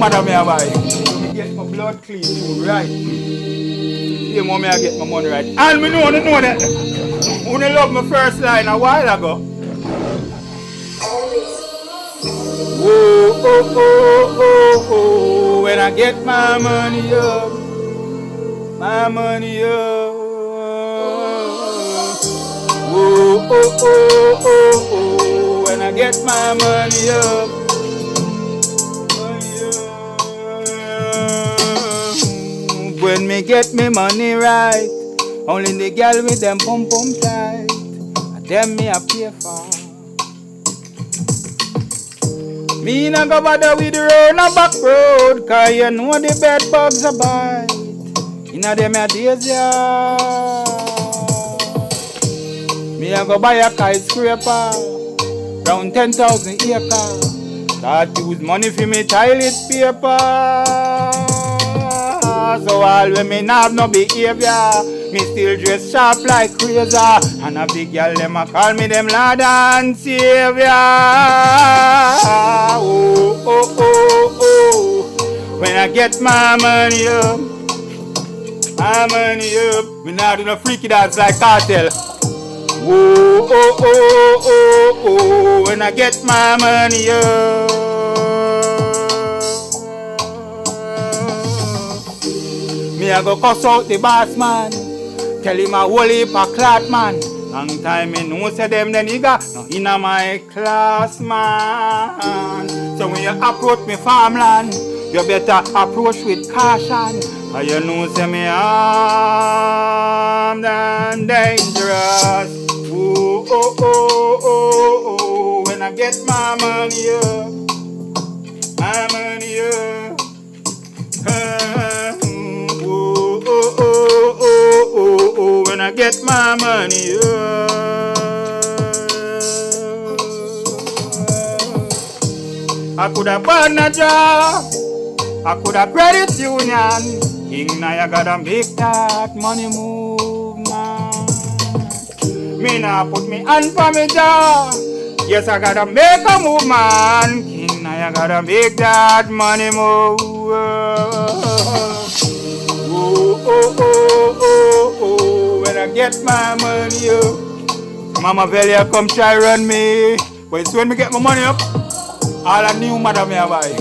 mother me a buy. So me get my blood clean too, right? Yeah, mommy, I get my money right. And me know that. When you love my first line a while ago. Whoa, oh, oh, oh, oh, when I get my money up, my money up. Whoa, oh, oh, oh, oh, when I get my money up, money up. When me get me money right, only the girl with them pum pum tight, them me a pay for. Me not go bother with the road, no back road, cause you know the bed bugs a bite. Inna them a days, yeah. Me a go buy a skyscraper, round 10,000 acres. Start use money for me toilet paper. So all when me not have no behavior, me still dress sharp like crazy. And a big girl them a call me them Lord and Savior. Oh, oh, oh, oh. When I get my money up, my money up. Me not do no freaky dance like cartel. Oh, oh, oh, oh, oh. When I get my money up. Me a go cuss out the boss man, tell him a whole heap a clot man. Long time me know say them the nigga no inna my class man. So when you approach me farmland, you better approach with caution. And you know say me armed and dangerous. Oh, oh, oh, oh, oh. When I get my money up, my money up. When I get my money up, I could have bought a job, I could have credit union. King Nyah gotta make that money move, man. Me nah put me hand for me jaw. Yes, I gotta make a move, man. King Nyah gotta make that money move. Oh, oh, oh, oh, oh, when I get my money up. Mama Velia come try run me. But it's when me get my money up, all I knew mother me a buy.